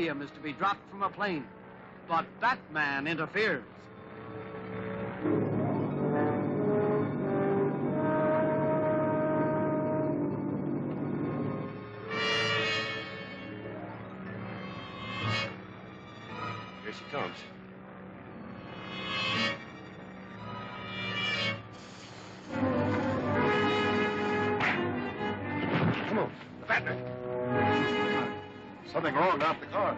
Is to be dropped from a plane, but Batman interferes. Here she comes. Come on, the Batman. Something wrong down at the cars.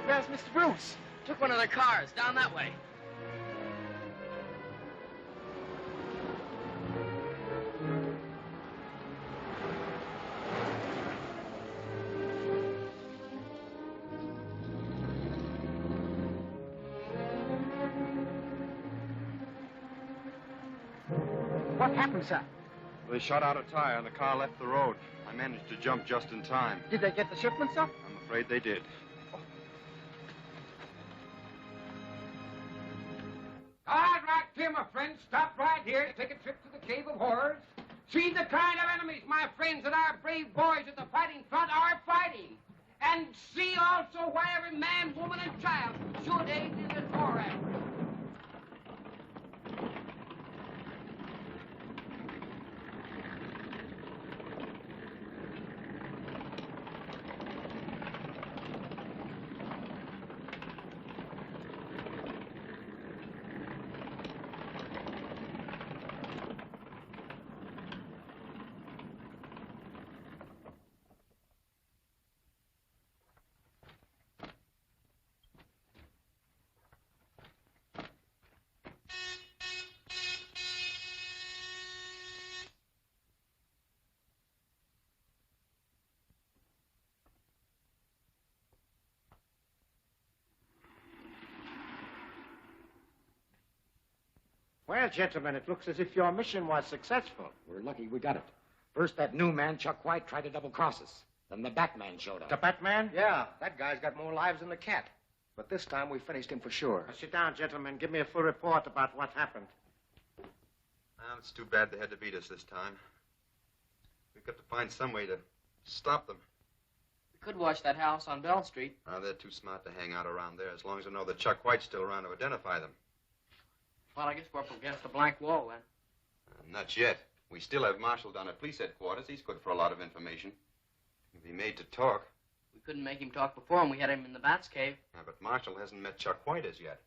Where's Mr. Bruce? Took one of the cars down that way. What happened, sir? They shot out a tire and the car left the road. I managed to jump just in time. Did they get the shipment, sir? I'm afraid they did. All right, here, my friends. Stop right here. Take a trip to the Cave of Horrors. See the kind of enemies, my friends, that our brave boys at the fighting front are fighting. And see also why every man, woman, and child should aid in this war effort. Well, gentlemen, it looks as if your mission was successful. We're lucky we got it. First, that new man, Chuck White, tried to double-cross us. Then the Batman showed up. The Batman? Yeah, that guy's got more lives than the cat. But this time we finished him for sure. Now, sit down, gentlemen. Give me a full report about what happened. Well, it's too bad they had to beat us this time. We've got to find some way to stop them. We could watch that house on Bell Street. Now, they're too smart to hang out around there as long as they know that Chuck White's still around to identify them. Well, I guess we're up against the blank wall, then. Not yet. We still have Marshall down at police headquarters. He's good for a lot of information. If he made to talk. We couldn't make him talk before when we had him in the Bat's cave. Yeah, but Marshall hasn't met Chuck White as yet.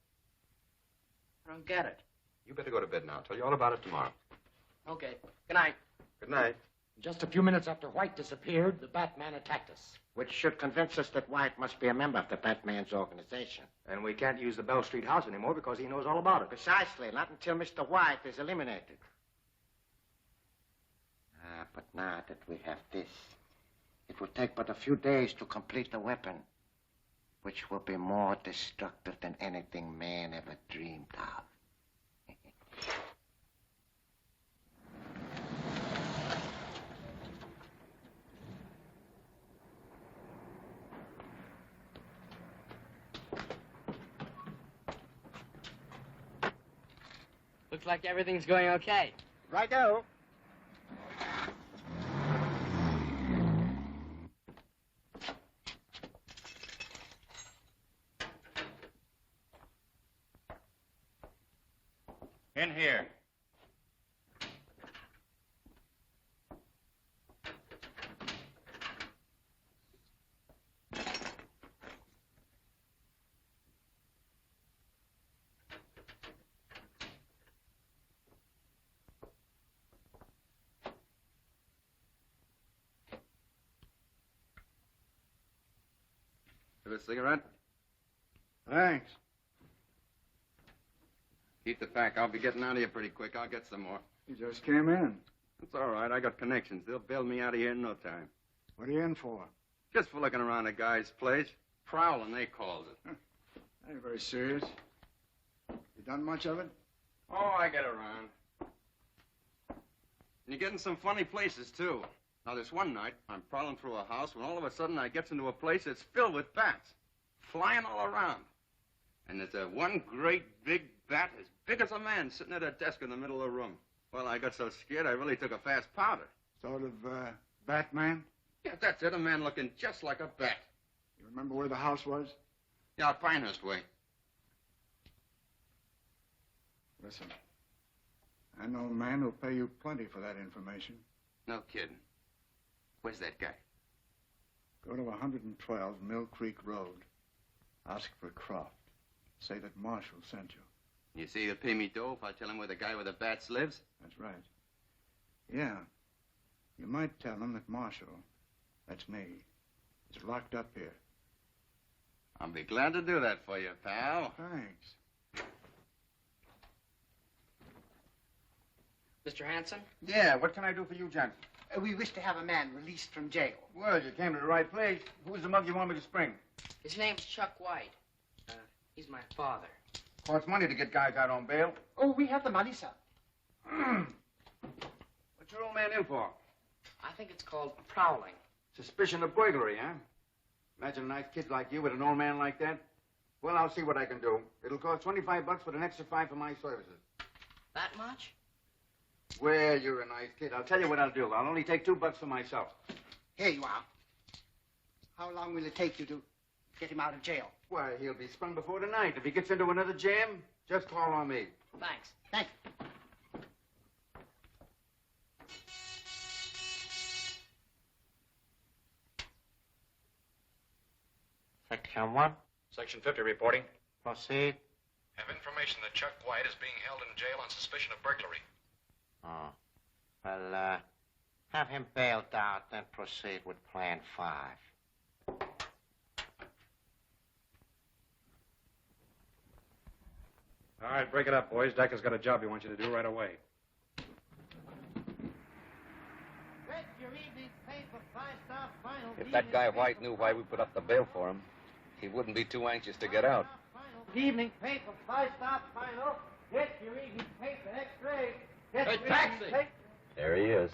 I don't get it. You better go to bed now. I'll tell you all about it tomorrow. Okay. Good night. Good night. Just a few minutes after White disappeared, the Batman attacked us. Which should convince us that White must be a member of the Batman's organization. And we can't use the Bell Street house anymore because he knows all about it. Precisely. Not until Mr. White is eliminated. But now that we have this, it will take but a few days to complete the weapon, which will be more destructive than anything man ever dreamed of. Looks like everything's going okay. Righto. In here. For a cigarette? Thanks. Keep the pack. I'll be getting out of here pretty quick. I'll get some more. You just came in. It's all right. I got connections. They'll bail me out of here in no time. What are you in for? Just for looking around a guy's place. Prowling, they called it. Ain't very serious. You done much of it? Oh, I get around. And you're getting some funny places, too. Now, this one night, I'm prowling through a house when all of a sudden I gets into a place that's filled with bats, flying all around. And there's a one great big bat as big as a man sitting at a desk in the middle of the room. Well, I got so scared I really took a fast powder. Sort of, Batman? Yeah, that's it, a man looking just like a bat. You remember where the house was? Yeah, Pinehurst way. Listen, I know a man who'll pay you plenty for that information. No kidding. Where's that guy? Go to 112 Mill Creek Road. Ask for Croft. Say that Marshall sent you. You see, he'll pay me dough if I tell him where the guy with the bats lives? That's right. Yeah. You might tell him that Marshall, that's me, is locked up here. I'll be glad to do that for you, pal. Thanks. Mr. Hanson? Yeah, what can I do for you, Johnson? We wish to have a man released from jail. Well, you came to the right place. Who's the mug you want me to spring? His name's Chuck White. He's my father. Costs money to get guys out on bail. Oh, we have the money, sir. What's your old man in for? I think it's called prowling. Suspicion of burglary, huh? Imagine a nice kid like you with an old man like that. Well, I'll see what I can do. It'll cost $25 with an extra 5 for my services. That much? Well, you're a nice kid. I'll tell you what I'll do. I'll only take $2 for myself. Here you are. How long will it take you to get him out of jail? Why, he'll be sprung before tonight. If he gets into another jam, just call on me. Thanks. Thank you. Section 1. Section 50 reporting. Proceed. Have information that Chuck White is being held in jail on suspicion of burglary. Oh. Well, have him bailed out, then proceed with Plan 5. All right, break it up, boys. Decker's got a job he wants you to do right away. If that guy White knew why we put up the bail for him, he wouldn't be too anxious to get out. Evening paper, 5-star final. Get your evening paper, X-ray. Hey, taxi! There he is.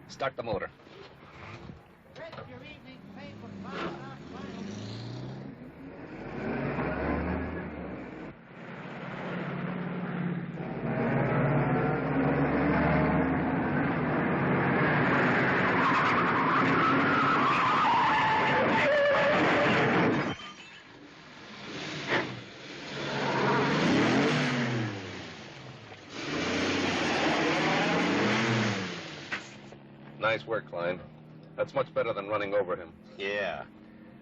Start the motor. Get your evening paper, 5-star final. Nice work, Klein. That's much better than running over him. Yeah.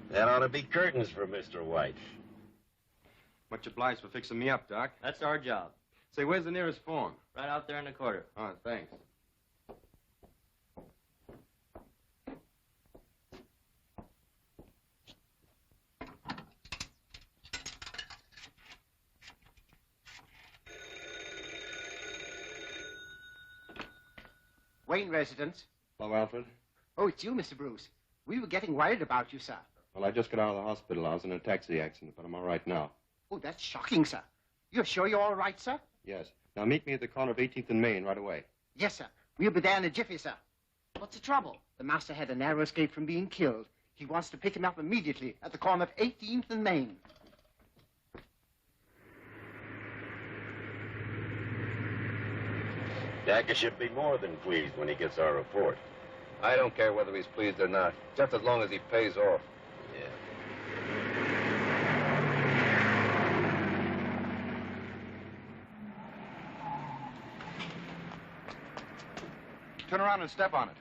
That ought to be curtains for Mr. White. Much obliged for fixing me up, Doc. That's our job. Say, where's the nearest phone? Right out there in the corner. Oh, thanks. Wayne residence. Hello, Alfred. Oh, it's you, Mr. Bruce. We were getting worried about you, sir. Well, I just got out of the hospital. I was in a taxi accident, but I'm all right now. Oh, that's shocking, sir. You're sure you're all right, sir? Yes. Now, meet me at the corner of 18th and Main right away. Yes, sir. We'll be there in a jiffy, sir. What's the trouble? The master had a narrow escape from being killed. He wants to pick him up immediately at the corner of 18th and Main. Dacker should be more than pleased when he gets our report. I don't care whether he's pleased or not, just as long as he pays off. Yeah. Turn around and step on it.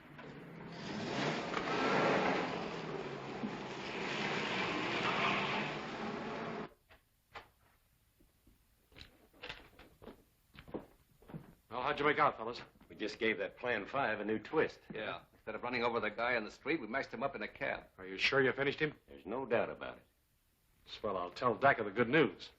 Well, how'd you make out, fellas? We just gave that Plan 5 a new twist. Yeah. Instead of running over the guy on the street, we mashed him up in a cab. Are you sure you finished him? There's no doubt about it. Swell, I'll tell Decker the good news.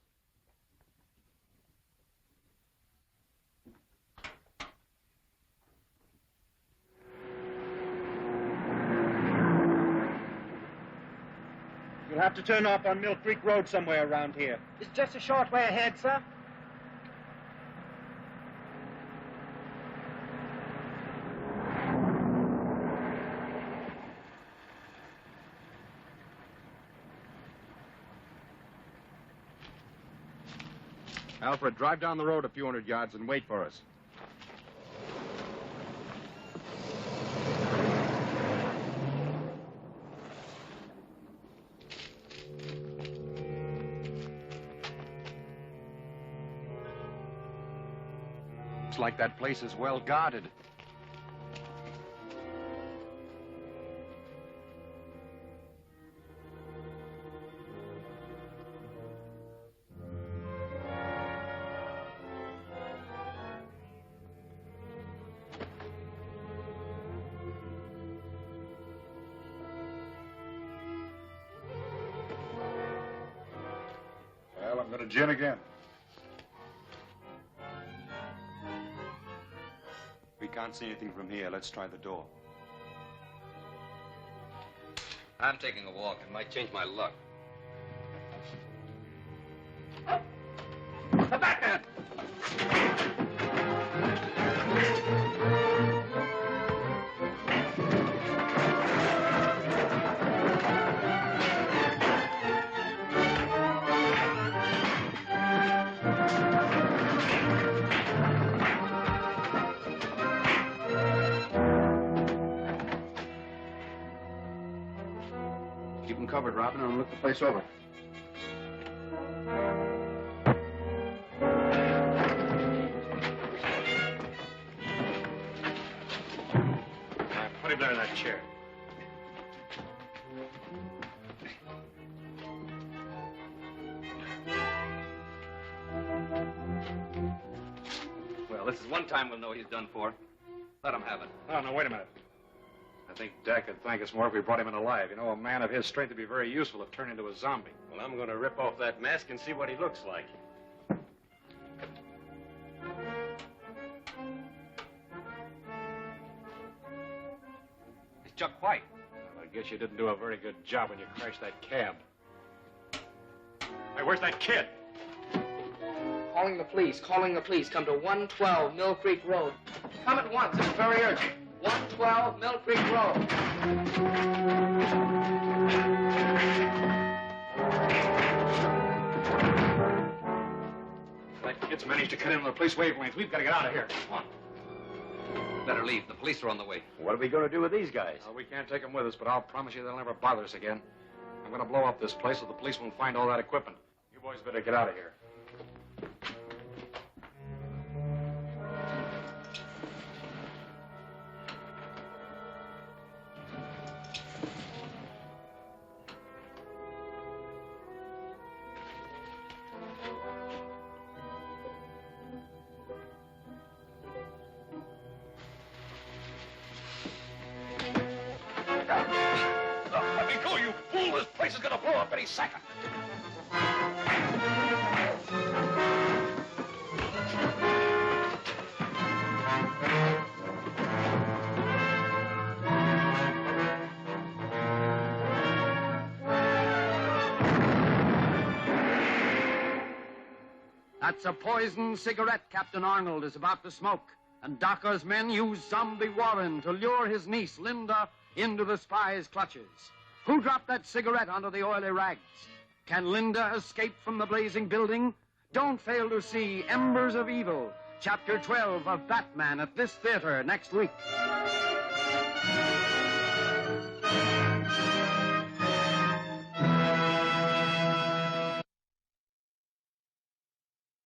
You'll have to turn off on Mill Creek Road somewhere around here. It's just a short way ahead, sir. Alfred, drive down the road a few hundred yards and wait for us. Looks like that place is well guarded. Well, I'm going to gin again. We can't see anything from here. Let's try the door. I'm taking a walk. It might change my luck. The Batman! Keep them covered, Robin, and look the place over. Put him there in that chair. Well, this is one time we'll know he's done for. Let him have it. Oh, no, wait a minute. I think Dak could thank us more if we brought him in alive. You know, a man of his strength would be very useful if turned into a zombie. Well, I'm going to rip off that mask and see what he looks like. It's Chuck White. Well, I guess you didn't do a very good job when you crashed that cab. Hey, where's that kid? Calling the police. Calling the police. Come to 112 Mill Creek Road. Come at once. It's very urgent. 112 Mill Creek Road. That kid's managed to cut in on the police wavelength. We've got to get out of here. Come on. Better leave. The police are on the way. What are we going to do with these guys? We can't take them with us, but I'll promise you they'll never bother us again. I'm going to blow up this place so the police won't find all that equipment. You boys better get out of here. Let me go, you fool! This place is going to blow up any second. That's a poisoned cigarette Captain Arnold is about to smoke. And Docker's men use Zombie Warren to lure his niece, Linda, into the spy's clutches. Who dropped that cigarette onto the oily rags? Can Linda escape from the blazing building? Don't fail to see Embers of Evil, Chapter 12 of Batman at this theater next week.